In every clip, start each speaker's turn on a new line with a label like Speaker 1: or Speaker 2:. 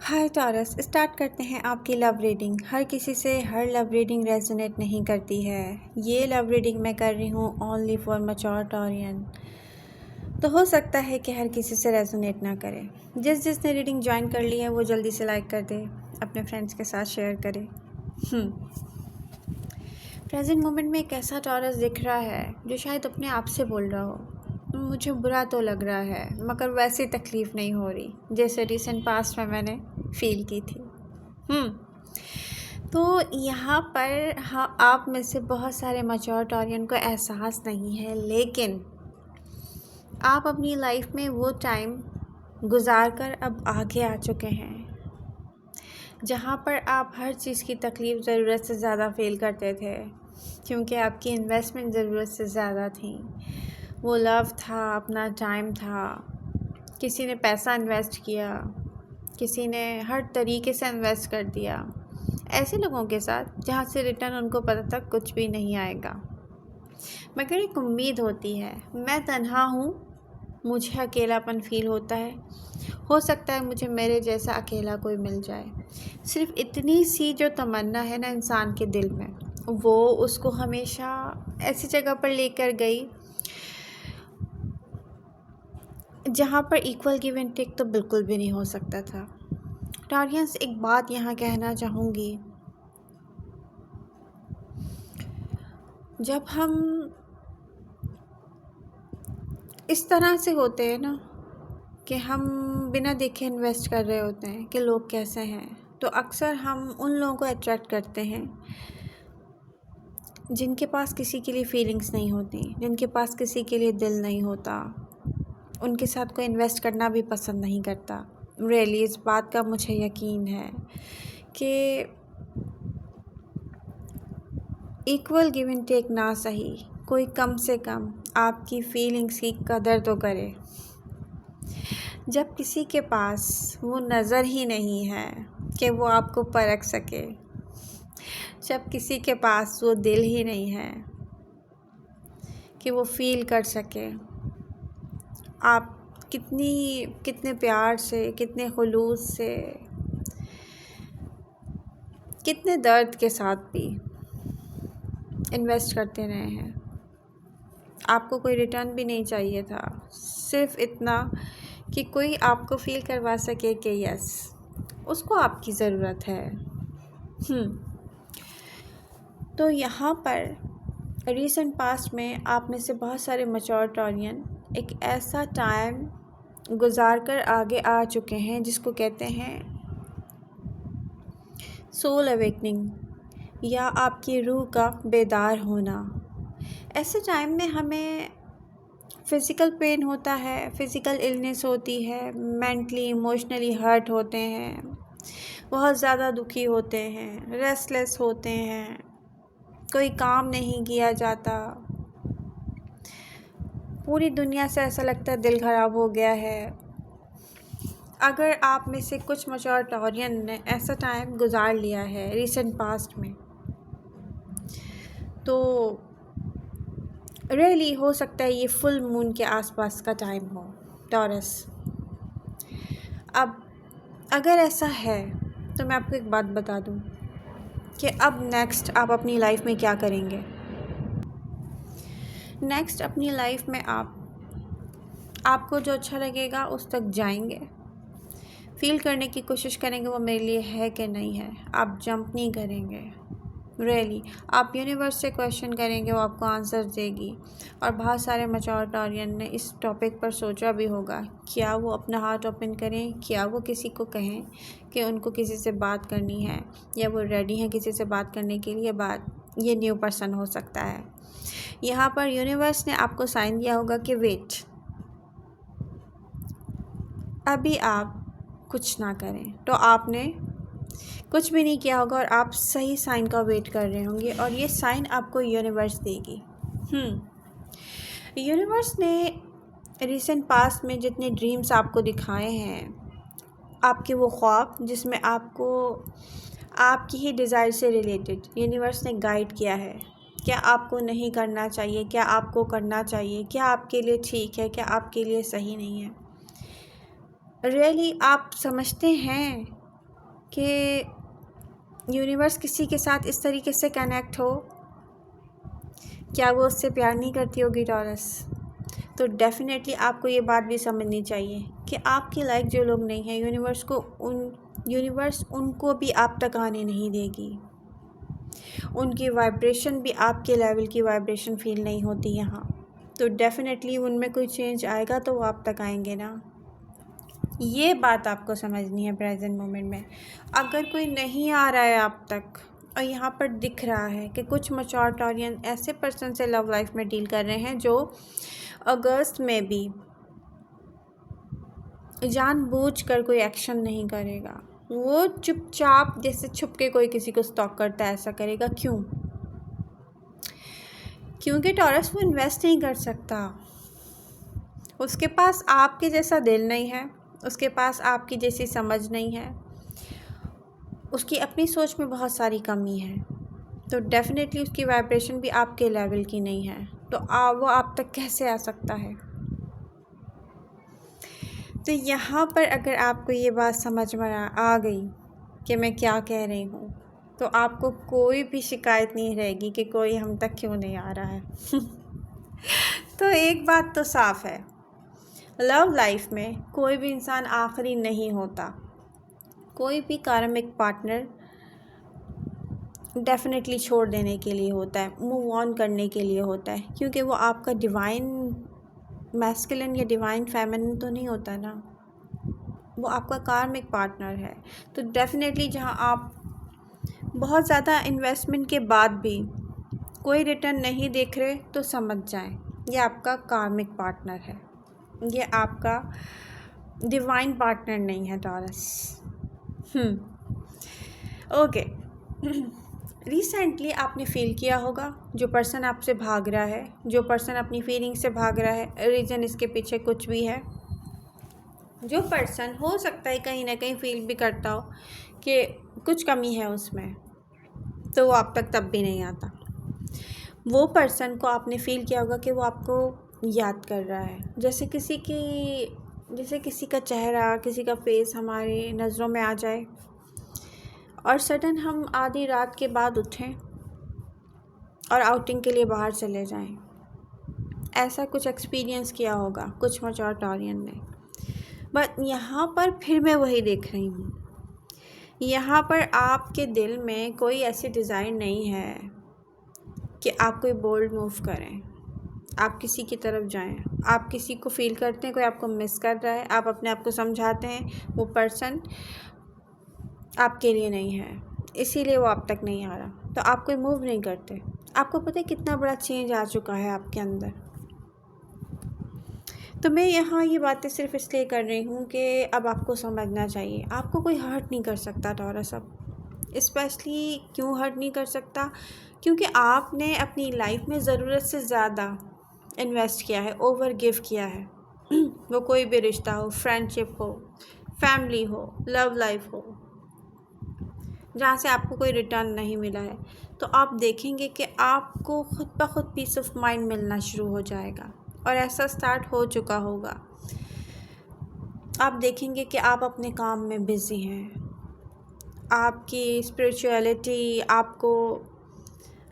Speaker 1: हाय taurus, start करते हैं आपकी लव रीडिंग। हर किसी से हर लव रीडिंग रेजोनेट नहीं करती है। ये लव रीडिंग मैं कर रही हूँ ओनली फॉर मैच्योर टॉरियन। तो हो सकता है कि हर किसी से रेजोनेट ना करे। जिसने रीडिंग ज्वाइन कर ली है वो जल्दी से लाइक कर दे, अपने फ्रेंड्स के साथ शेयर करे। प्रेजेंट मोमेंट में एक ऐसा टॉरस दिख रहा है जो शायद अपने आप से बोल रहा हो, मुझे बुरा तो लग रहा है मगर वैसी तकलीफ़ नहीं हो रही जैसे रिसेंट पास्ट में मैंने फील की थी। तो यहाँ पर हाँ, आप में से बहुत सारे मैच्योर टॉरियन को एहसास नहीं है, लेकिन आप अपनी लाइफ में वो टाइम गुजार कर अब आगे आ चुके हैं जहाँ पर आप हर चीज़ की तकलीफ़ ज़रूरत से ज़्यादा फील करते थे, क्योंकि आपकी इन्वेस्टमेंट ज़रूरत से ज़्यादा थी। वो लव था, अपना टाइम था, किसी ने पैसा इन्वेस्ट किया, किसी ने हर तरीके से इन्वेस्ट कर दिया, ऐसे लोगों के साथ जहाँ से रिटर्न उनको पता था कुछ भी नहीं आएगा, मगर एक उम्मीद होती है। मैं तन्हा हूँ, मुझे अकेलापन फील होता है, हो सकता है मुझे मेरे जैसा अकेला कोई मिल जाए। सिर्फ इतनी सी जो तमन्ना है ना इंसान के दिल में, वो उसको हमेशा ऐसी जगह पर लेकर गई जहाँ पर इक्वल गिव एंड टेक तो बिल्कुल भी नहीं हो सकता था। टॉरियंस, एक बात यहाँ कहना चाहूँगी, जब हम इस तरह से होते हैं ना कि हम बिना देखे इन्वेस्ट कर रहे होते हैं कि लोग कैसे हैं, तो अक्सर हम उन लोगों को अट्रैक्ट करते हैं जिनके पास किसी के लिए फीलिंग्स नहीं होती, जिनके पास किसी के लिए दिल नहीं होता, उनके साथ कोई इन्वेस्ट करना भी पसंद नहीं करता। रियली इस बात का मुझे यकीन है कि इक्वल गिव एंड टेक ना सही, कोई कम से कम आपकी फीलिंग्स की कदर तो करे। जब किसी के पास वो नज़र ही नहीं है कि वो आपको परख सके, जब किसी के पास वो दिल ही नहीं है कि वो फील कर सके आप कितने प्यार से, कितने खुलूस से, कितने दर्द के साथ भी इन्वेस्ट करते रहे हैं, आपको कोई रिटर्न भी नहीं चाहिए था, सिर्फ इतना कि कोई आपको फील करवा सके कि यस, उसको आपकी ज़रूरत है। तो यहाँ पर रीसेंट पास्ट में आप में से बहुत सारे मैच्योर टॉरियन एक ऐसा टाइम गुजार कर आगे आ चुके हैं जिसको कहते हैं सोल अवेकनिंग, या आपकी रूह का बेदार होना। ऐसे टाइम में हमें फ़िज़िकल पेन होता है, फ़िज़िकल इलनेस होती है, मेंटली इमोशनली हर्ट होते हैं, बहुत ज़्यादा दुखी होते हैं, रेस्टलेस होते हैं, कोई काम नहीं किया जाता, पूरी दुनिया से ऐसा लगता है दिल ख़राब हो गया है। अगर आप में से कुछ मैच्योर टॉरियन ने ऐसा टाइम गुजार लिया है रीसेंट पास्ट में, तो रियली हो सकता है ये फुल मून के आसपास का टाइम हो टॉरस। अब अगर ऐसा है तो मैं आपको एक बात बता दूं कि अब नेक्स्ट आप अपनी लाइफ में क्या करेंगे। नेक्स्ट अपनी लाइफ में आपको जो अच्छा लगेगा उस तक जाएंगे, फील करने की कोशिश करेंगे वो मेरे लिए है कि नहीं है। आप जंप नहीं करेंगे, रियली आप यूनिवर्स से क्वेश्चन करेंगे, वो आपको आंसर देगी। और बहुत सारे मैच्योर टॉरियन ने इस टॉपिक पर सोचा भी होगा, क्या वो अपना हार्ट ओपन करें, क्या वो किसी को कहें कि उनको किसी से बात करनी है, या वो रेडी हैं किसी से बात करने के लिए। ये न्यू पर्सन हो सकता है। यहाँ पर यूनिवर्स ने आपको साइन दिया होगा कि वेट, अभी आप कुछ ना करें। तो आपने कुछ भी नहीं किया होगा और आप सही साइन का वेट कर रहे होंगे, और ये साइन आपको यूनिवर्स देगी। यूनिवर्स ने रिसेंट पास्ट में जितने ड्रीम्स आपको दिखाए हैं, आपके वो ख्वाब जिसमें आपको आपकी ही डिज़ायर से रिलेटेड यूनिवर्स ने गाइड किया है, क्या आपको नहीं करना चाहिए, क्या आपको करना चाहिए, क्या आपके लिए ठीक है, क्या आपके लिए सही नहीं है। रियली आप समझते हैं कि यूनिवर्स किसी के साथ इस तरीके से कनेक्ट हो, क्या वो उससे प्यार नहीं करती होगी टॉरस? तो डेफ़िनेटली आपको ये बात भी समझनी चाहिए कि आपकी लाइक जो लोग नहीं हैं, यूनिवर्स उनको भी आप तक आने नहीं देगी। उनकी वाइब्रेशन भी आपके लेवल की वाइब्रेशन फ़ील नहीं होती यहाँ। तो डेफ़िनेटली उनमें कोई चेंज आएगा तो वो आप तक आएंगे ना। ये बात आपको समझनी है प्रेजेंट मोमेंट में। अगर कोई नहीं आ रहा है आप तक और यहाँ पर दिख रहा है कि कुछ मैच्योर टॉरियन ऐसे पर्सन से लव लाइफ में डील कर रहे हैं जो अगस्त में भी जानबूझकर कोई एक्शन नहीं करेगा। वो चुपचाप जैसे छुप के कोई किसी को स्टॉक करता है ऐसा करेगा। क्यों? क्योंकि टॉरस वो इन्वेस्ट नहीं कर सकता। उसके पास आपके जैसा दिल नहीं है, उसके पास आपकी जैसी समझ नहीं है, उसकी अपनी सोच में बहुत सारी कमी है। तो डेफ़िनेटली उसकी वाइब्रेशन भी आपके लेवल की नहीं है। तो वो आप तक कैसे आ सकता है? तो यहाँ पर अगर आपको ये बात समझ में आ गई कि मैं क्या कह रही हूँ, तो आपको कोई भी शिकायत नहीं रहेगी कि कोई हम तक क्यों नहीं आ रहा है। तो एक बात तो साफ़ है, लव लाइफ में कोई भी इंसान आखिरी नहीं होता। कोई भी कार्मिक पार्टनर डेफ़िनेटली छोड़ देने के लिए होता है, मूव ऑन करने के लिए होता है, क्योंकि वो आपका डिवाइन मैस्कुलिन या डिवाइन फेमिनिन तो नहीं होता ना, वो आपका कार्मिक पार्टनर है। तो डेफ़िनेटली जहाँ आप बहुत ज़्यादा इन्वेस्टमेंट के बाद भी कोई रिटर्न नहीं देख रहे तो समझ जाएं ये आपका कार्मिक पार्टनर है, ये आपका डिवाइन पार्टनर नहीं है टॉरस। ओके। रिसेंटली आपने फील किया होगा जो पर्सन आपसे भाग रहा है, जो पर्सन अपनी फीलिंग से भाग रहा है, रीज़न इसके पीछे कुछ भी है। जो पर्सन हो सकता है कहीं ना कहीं फील भी करता हो कि कुछ कमी है उसमें, तो वो आप तक तब भी नहीं आता। वो पर्सन को आपने फील किया होगा कि वो आपको याद कर रहा है, जैसे किसी का चेहरा, किसी का फेस हमारे नज़रों में आ जाए और सडन हम आधी रात के बाद उठें और आउटिंग के लिए बाहर चले जाएं। ऐसा कुछ एक्सपीरियंस किया होगा कुछ मैच्योर टॉरियन ने। बट यहाँ पर फिर मैं वही देख रही हूँ, यहाँ पर आपके दिल में कोई ऐसी डिज़ायर नहीं है कि आप कोई बोल्ड मूव करें, आप किसी की तरफ जाएं। आप किसी को फील करते हैं कोई आपको मिस कर रहा है, आप अपने आप को समझाते हैं वो पर्सन आपके लिए नहीं है, इसीलिए वो आप तक नहीं आ रहा, तो आप कोई मूव नहीं करते। आपको पता है कितना बड़ा चेंज आ चुका है आपके अंदर। तो मैं यहाँ ये बातें सिर्फ इसलिए कर रही हूँ कि अब आपको समझना चाहिए, आपको कोई हर्ट नहीं कर सकता टॉरस। अब स्पेशली क्यों हर्ट नहीं कर सकता? क्योंकि आपने अपनी लाइफ में ज़रूरत से ज़्यादा इन्वेस्ट किया है, ओवर गिव किया है। वो कोई भी रिश्ता हो, फ्रेंडशिप हो, फैमिली हो, लव लाइफ हो, जहाँ से आपको कोई रिटर्न नहीं मिला है, तो आप देखेंगे कि आपको खुद ब खुद पीस ऑफ माइंड मिलना शुरू हो जाएगा। और ऐसा स्टार्ट हो चुका होगा। आप देखेंगे कि आप अपने काम में बिज़ी हैं, आपकी स्पिरिचुअलिटी आपको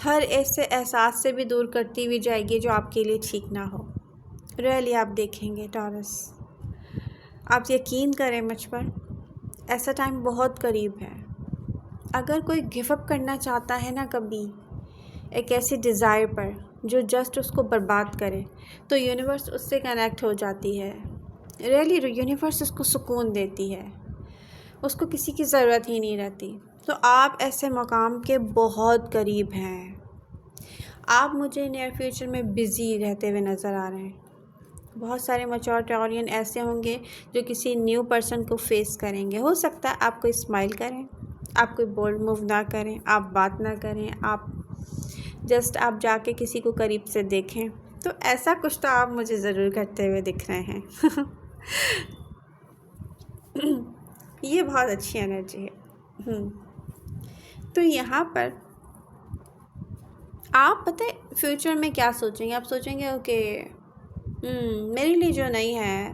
Speaker 1: हर ऐसे एहसास से भी दूर करती हुई जाएगी जो आपके लिए ठीक ना हो। रियली आप देखेंगे टॉरस, आप यकीन करें मुझ पर, ऐसा टाइम बहुत करीब है। अगर कोई गिव अप करना चाहता है ना कभी एक ऐसी डिज़ायर पर जो जस्ट उसको बर्बाद करे, तो यूनिवर्स उससे कनेक्ट हो जाती है। रियली यूनिवर्स उसको सुकून देती है, उसको किसी की ज़रूरत ही नहीं रहती। तो आप ऐसे मकाम के बहुत करीब हैं। आप मुझे नियर फ्यूचर में बिज़ी रहते हुए नज़र आ रहे हैं। बहुत सारे मैच्योर टॉरियन ऐसे होंगे जो किसी न्यू पर्सन को फेस करेंगे। हो सकता है आप कोई स्माइल करें, आप कोई बोल्ड मूव ना करें, आप बात ना करें, आप जाके किसी को करीब से देखें, तो ऐसा कुछ तो आप मुझे ज़रूर करते हुए दिख रहे हैं। ये बहुत अच्छी एनर्जी है। तो यहाँ पर आप पता है फ्यूचर में क्या सोचेंगे? आप सोचेंगे ओके मेरे लिए जो नहीं है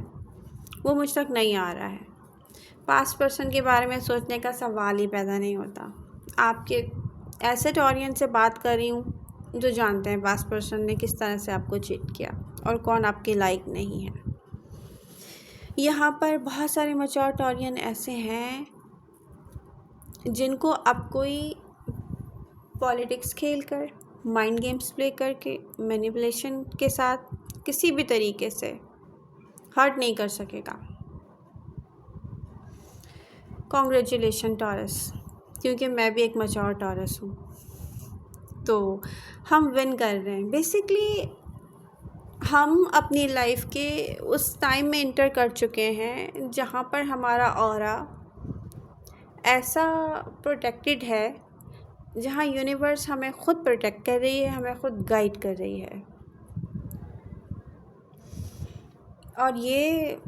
Speaker 1: वो मुझ तक नहीं आ रहा है, पास्ट पर्सन के बारे में सोचने का सवाल ही पैदा नहीं होता। आपके ऐसे टॉरियन से बात कर रही हूँ जो जानते हैं पास्ट पर्सन ने किस तरह से आपको चीट किया और कौन आपके लायक नहीं है। यहाँ पर बहुत सारे मैच्योर टॉरियन ऐसे हैं जिनको अब कोई पॉलिटिक्स खेलकर, माइंड गेम्स प्ले करके, मैनिपुलेशन के साथ किसी भी तरीके से हर्ट नहीं कर सकेगा। कॉन्ग्रेचुलेशन टॉरस, क्योंकि मैं भी एक मैच्योर टॉरस हूँ, तो हम विन कर रहे हैं। बेसिकली हम अपनी लाइफ के उस टाइम में इंटर कर चुके हैं जहाँ पर हमारा ऑरा ऐसा प्रोटेक्टेड है, जहाँ यूनिवर्स हमें खुद प्रोटेक्ट कर रही है, हमें खुद गाइड कर रही है। और ये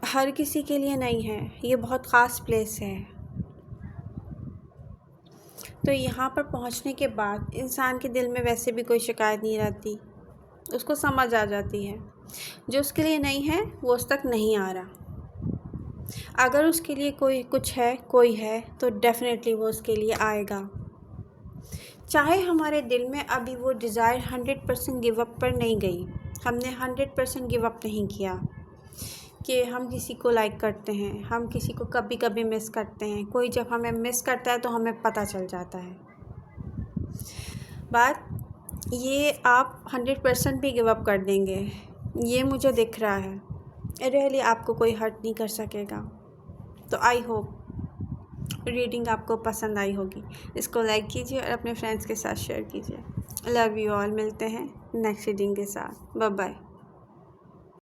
Speaker 1: हर किसी के लिए नहीं है, ये बहुत ख़ास प्लेस है। तो यहाँ पर पहुँचने के बाद इंसान के दिल में वैसे भी कोई शिकायत नहीं रहती, उसको समझ आ जाती है जो उसके लिए नहीं है वो उस तक नहीं आ रहा। अगर उसके लिए कोई है तो डेफिनेटली वो उसके लिए आएगा। चाहे हमारे दिल में अभी वो डिज़ायर 100% गिव अप पर नहीं गई, हमने 100% गिव अप नहीं किया कि हम किसी को लाइक करते हैं, हम किसी को कभी कभी मिस करते हैं। कोई जब हमें मिस करता है तो हमें पता चल जाता है। बात ये आप 100% भी गिव अप कर देंगे, ये मुझे दिख रहा है। रियली आपको कोई हर्ट नहीं कर सकेगा। तो आई होप रीडिंग आपको पसंद आई होगी। इसको लाइक कीजिए और अपने फ्रेंड्स के साथ शेयर कीजिए। Love you all. मिलते हैं नेक्स्ट रीडिंग के साथ। Bye bye.